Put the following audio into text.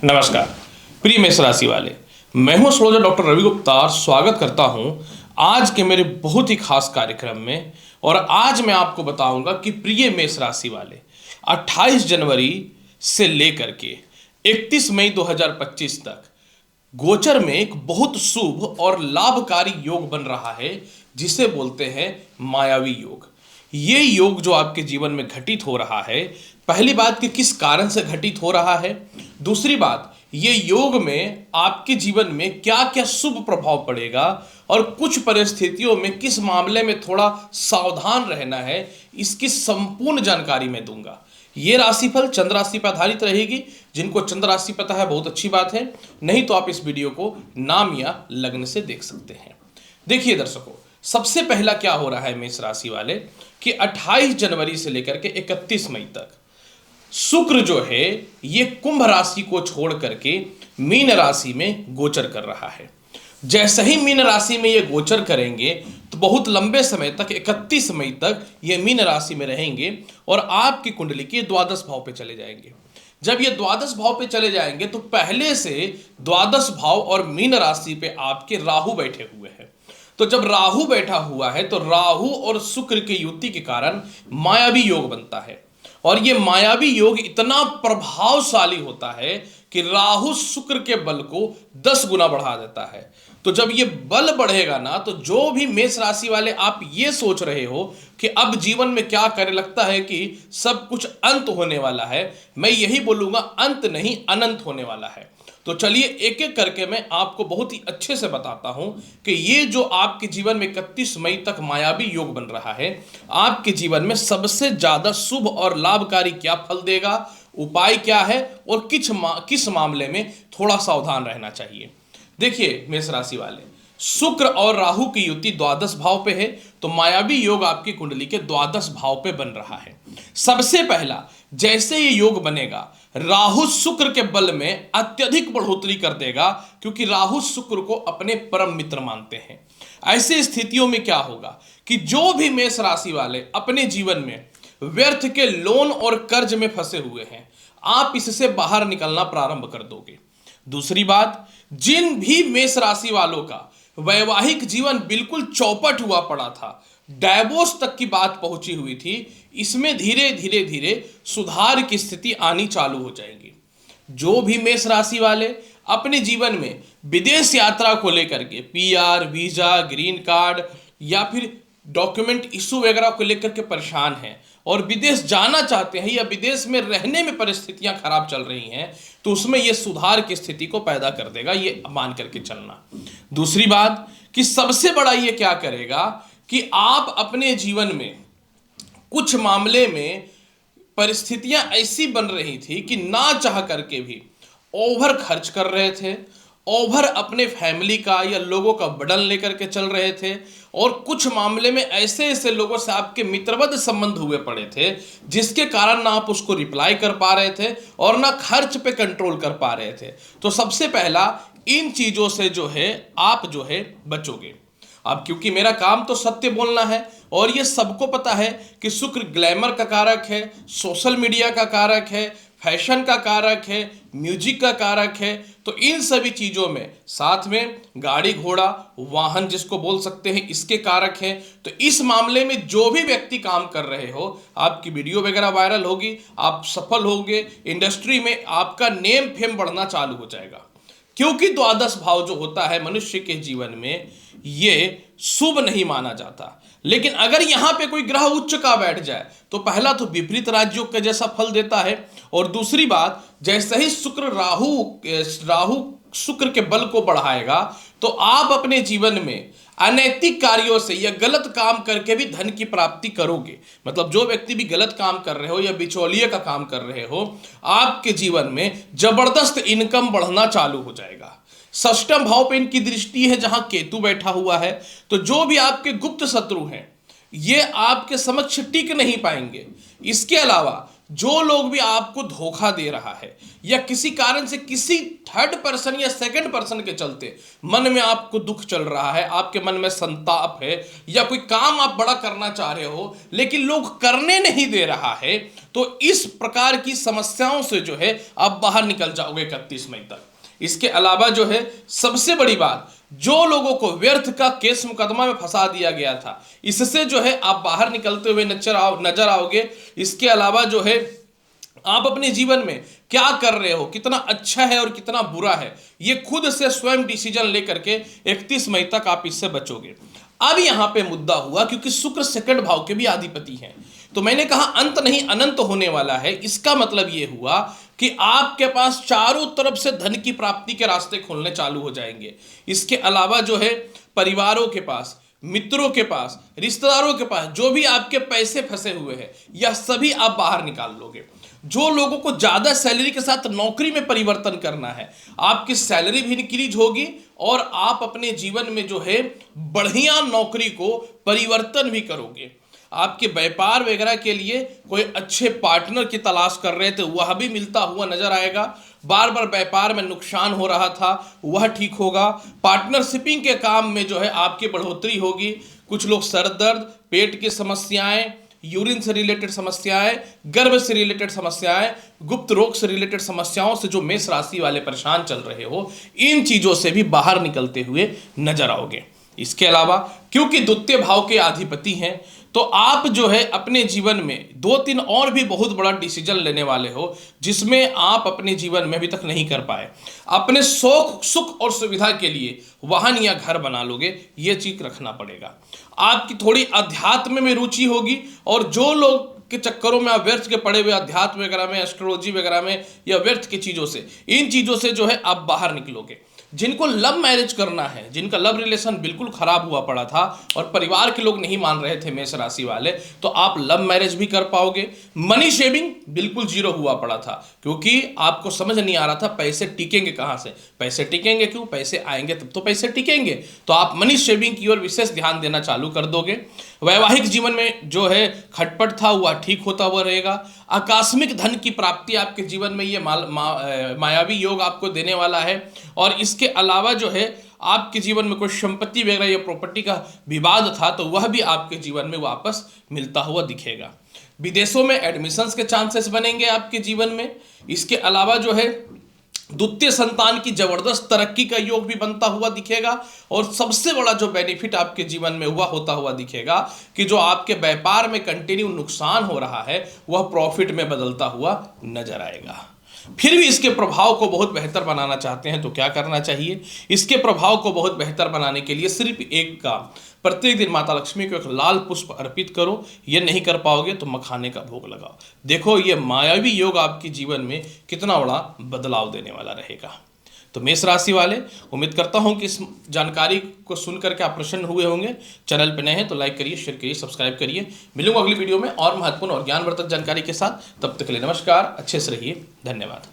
नमस्कार प्रिय मेष राशि वाले, मैं हूं एस्ट्रोलॉजर डॉक्टर रवि गुप्ता और स्वागत करता हूं आज के मेरे बहुत ही खास कार्यक्रम में। और आज मैं आपको बताऊंगा कि प्रिय मेष राशि वाले 28 जनवरी से लेकर के 31 मई 2025 तक गोचर में एक बहुत शुभ और लाभकारी योग बन रहा है, जिसे बोलते हैं मायावी योग। ये योग जो आपके जीवन में घटित हो रहा है, पहली बात कि किस कारण से घटित हो रहा है, दूसरी बात ये योग में आपके जीवन में क्या क्या शुभ प्रभाव पड़ेगा और कुछ परिस्थितियों में किस मामले में थोड़ा सावधान रहना है, इसकी संपूर्ण जानकारी मैं दूंगा। ये राशिफल चंद्र राशि पर आधारित रहेगी। जिनको चंद्र राशि पता है बहुत अच्छी बात है, नहीं तो आप इस वीडियो को नाम या लग्न से देख सकते हैं। देखिए दर्शकों, सबसे पहला क्या हो रहा है मेष राशि वाले कि 28 जनवरी से लेकर के 31 मई तक शुक्र जो है ये कुंभ राशि को छोड़ करके मीन राशि में गोचर कर रहा है। जैसे ही मीन राशि में ये गोचर करेंगे तो बहुत लंबे समय तक 31 मई तक ये मीन राशि में रहेंगे और आपकी कुंडली के द्वादश भाव पे चले जाएंगे। जब ये द्वादश भाव पे चले जाएंगे तो पहले से द्वादश भाव और मीन राशि पे आपके राहु बैठे हुए हैं। तो जब राहु बैठा हुआ है तो राहु और शुक्र की युति के कारण मायावी योग बनता है। और ये मायावी योग इतना प्रभावशाली होता है कि राहु शुक्र के बल को 10 गुना बढ़ा देता है। तो जब ये बल बढ़ेगा ना, तो जो भी मेष राशि वाले आप ये सोच रहे हो कि अब जीवन में क्या करें, लगता है कि सब कुछ अंत होने वाला है, मैं यही बोलूंगा अंत नहीं अनंत होने वाला है। तो चलिए एक एक करके मैं आपको बहुत ही अच्छे से बताता हूं कि ये जो आपके जीवन में 31 मई तक मायावी योग बन रहा है, आपके जीवन में सबसे ज्यादा शुभ और लाभकारी क्या फल देगा, उपाय क्या है और किस मामले में थोड़ा सावधान रहना चाहिए। देखिए मेष राशि वाले, शुक्र और राहु की युति द्वादश भाव पे है, तो मायावी योग आपकी कुंडली के द्वादश भाव पे बन रहा है। सबसे पहला, जैसे ये योग बनेगा राहु शुक्र के बल में अत्यधिक बढ़ोतरी कर देगा, क्योंकि राहु शुक्र को अपने परम मित्र मानते हैं। ऐसी स्थितियों में क्या होगा कि जो भी मेष राशि वाले अपने जीवन में व्यर्थ के लोन और कर्ज में फंसे हुए हैं, आप इससे बाहर निकलना प्रारंभ कर दोगे। दूसरी बात, जिन भी मेष राशि वालों का वैवाहिक जीवन बिल्कुल चौपट हुआ पड़ा था, डाइवोर्स तक की बात पहुंची हुई थी, इसमें धीरे धीरे धीरे सुधार की स्थिति आनी चालू हो जाएगी। जो भी मेष राशि वाले अपने जीवन में विदेश यात्रा को लेकर के पीआर, वीजा, ग्रीन कार्ड या फिर डॉक्यूमेंट इशू वगैरह को लेकर के परेशान हैं और विदेश जाना चाहते हैं या विदेश में रहने में परिस्थितियां खराब चल रही हैं, तो उसमें यह सुधार की स्थिति को पैदा कर देगा, ये मान करके चलना। दूसरी बात कि सबसे बड़ा ये क्या करेगा कि आप अपने जीवन में कुछ मामले में परिस्थितियां ऐसी बन रही थी कि ना चाह करके भी ओवर खर्च कर रहे थे, ओवर अपने फैमिली का या लोगों का बर्डन लेकर के चल रहे थे, और कुछ मामले में ऐसे ऐसे लोगों से आपके मित्रवत संबंध हुए पड़े थे जिसके कारण ना आप उसको रिप्लाई कर पा रहे थे और ना खर्च पे कंट्रोल कर पा रहे थे। तो सबसे पहला इन चीजों से जो है आप जो है बचोगे। अब क्योंकि मेरा काम तो सत्य बोलना है और ये सबको पता है कि शुक्र ग्लैमर का कारक है, सोशल मीडिया का कारक है, फैशन का कारक है, म्यूजिक का कारक है, तो इन सभी चीज़ों में साथ में गाड़ी घोड़ा वाहन जिसको बोल सकते हैं इसके कारक हैं। तो इस मामले में जो भी व्यक्ति काम कर रहे हो, आपकी वीडियो वगैरह वायरल होगी, आप सफल होंगे, इंडस्ट्री में आपका नेम फेम बढ़ना चालू हो जाएगा। क्योंकि द्वादश भाव जो होता है मनुष्य के जीवन में ये शुभ नहीं माना जाता, लेकिन अगर यहां पे कोई ग्रह उच्च का बैठ जाए तो पहला तो विपरीत राजयोग के जैसा फल देता है, और दूसरी बात जैसे ही शुक्र राहु शुक्र के बल को बढ़ाएगा तो आप अपने जीवन में अनैतिक कार्यों से या गलत काम करके भी धन की प्राप्ति करोगे। मतलब जो व्यक्ति भी गलत काम कर रहे हो या बिचौलिए का काम कर रहे हो, आपके जीवन में जबरदस्त इनकम बढ़ना चालू हो जाएगा। षष्ठम भाव पे इनकी दृष्टि है जहां केतु बैठा हुआ है, तो जो भी आपके गुप्त शत्रु हैं ये आपके समक्ष टिक नहीं पाएंगे। इसके अलावा जो लोग भी आपको धोखा दे रहा है या किसी कारण से किसी थर्ड पर्सन या सेकंड पर्सन के चलते मन में आपको दुख चल रहा है, आपके मन में संताप है, या कोई काम आप बड़ा करना चाह रहे हो लेकिन लोग करने नहीं दे रहा है, तो इस प्रकार की समस्याओं से जो है आप बाहर निकल जाओगे 31 मई तक। इसके अलावा जो है सबसे बड़ी बात, जो लोगों को व्यर्थ का केस मुकदमा में फंसा दिया गया था, इससे जो है आप बाहर निकलते हुए नजर आओगे। इसके अलावा जो है आप अपने जीवन में क्या कर रहे हो, कितना अच्छा है और कितना बुरा है, ये खुद से स्वयं डिसीजन लेकर के 31 मई तक आप इससे बचोगे। अब यहां पे मुद्दा हुआ, क्योंकि शुक्र सेकंड भाव के भी अधिपति हैं, तो मैंने कहा अंत नहीं अनंत होने वाला है। इसका मतलब यह हुआ कि आपके पास चारों तरफ से धन की प्राप्ति के रास्ते खुलने चालू हो जाएंगे। इसके अलावा जो है परिवारों के पास, मित्रों के पास, रिश्तेदारों के पास जो भी आपके पैसे फंसे हुए हैं, यह सभी आप बाहर निकाल लोगे। जो लोगों को ज्यादा सैलरी के साथ नौकरी में परिवर्तन करना है, आपकी सैलरी भी इंक्रीज होगी और आप अपने जीवन में जो है बढ़िया नौकरी को परिवर्तन भी करोगे। आपके व्यापार वगैरह के लिए कोई अच्छे पार्टनर की तलाश कर रहे थे, वह भी मिलता हुआ नजर आएगा। बार बार व्यापार में नुकसान हो रहा था, वह ठीक होगा। पार्टनरशिपिंग के काम में जो है आपकी बढ़ोतरी होगी। कुछ लोग सर दर्द, पेट की समस्याएं, यूरिन से रिलेटेड समस्याएं, गर्भ से रिलेटेड समस्याएं, गुप्त रोग से रिलेटेड समस्याओं से जो मेष राशि वाले परेशान चल रहे हो, इन चीजों से भी बाहर निकलते हुए नजर आओगे। इसके अलावा क्योंकि द्वितीय भाव के अधिपति हैं, तो आप जो है अपने जीवन में 2-3 और भी बहुत बड़ा डिसीजन लेने वाले हो, जिसमें आप अपने जीवन में अभी तक नहीं कर पाए। अपने शौक, सुख और सुविधा के लिए वाहन या घर बना लोगे, ये चीज रखना पड़ेगा। आपकी थोड़ी अध्यात्म में रुचि होगी, और जो लोग के चक्करों में आप व्यर्थ के पड़े हुए अध्यात्म वगैरह में, एस्ट्रोलॉजी वगैरह में, या व्यर्थ की चीजों से, इन चीजों से जो है आप बाहर निकलोगे। जिनको लव मैरिज करना है, जिनका लव रिलेशन बिल्कुल खराब हुआ पड़ा था और परिवार के लोग नहीं मान रहे थे मेष राशि वाले, तो आप लव मैरिज भी कर पाओगे। मनी सेविंग बिल्कुल जीरो हुआ पड़ा था, क्योंकि आपको समझ नहीं आ रहा था पैसे टिकेंगे कहाँ से। पैसे टिकेंगे क्यों? पैसे आएंगे तब तो पैसे टिकेंगे। तो आप मनी सेविंग की ओर विशेष ध्यान देना चालू कर दोगे। वैवाहिक जीवन में जो है खटपट था, वह ठीक होता हुआ रहेगा। आकस्मिक धन की प्राप्ति आपके जीवन में ये मायावी योग आपको देने वाला है। और इसके अलावा जो है आपके जीवन में कोई संपत्ति वगैरह या प्रॉपर्टी का विवाद था, तो वह भी आपके जीवन में वापस मिलता हुआ दिखेगा। विदेशों में एडमिशंस के चांसेस बनेंगे आपके जीवन में। इसके अलावा जो है द्वितीय संतान की जबरदस्त तरक्की का योग भी बनता हुआ दिखेगा। और सबसे बड़ा जो बेनिफिट आपके जीवन में हुआ होता हुआ दिखेगा कि जो आपके व्यापार में कंटिन्यू नुकसान हो रहा है, वह प्रॉफिट में बदलता हुआ नजर आएगा। फिर भी इसके प्रभाव को बहुत बेहतर बनाना चाहते हैं तो क्या करना चाहिए? इसके प्रभाव को बहुत बेहतर बनाने के लिए सिर्फ एक काम, प्रत्येक दिन माता लक्ष्मी को एक लाल पुष्प अर्पित करो। ये नहीं कर पाओगे तो मखाने का भोग लगाओ। देखो ये मायावी योग आपके जीवन में कितना बड़ा बदलाव देने वाला रहेगा। तो मेष राशि वाले, उम्मीद करता हूं कि इस जानकारी को सुनकर के आप प्रसन्न हुए होंगे। चैनल पे नए हैं तो लाइक करिए, शेयर करिए, सब्सक्राइब करिए। मिलूंगा अगली वीडियो में और महत्वपूर्ण और ज्ञानवर्धक जानकारी के साथ। तब तक के लिए नमस्कार, अच्छे से रहिए, धन्यवाद।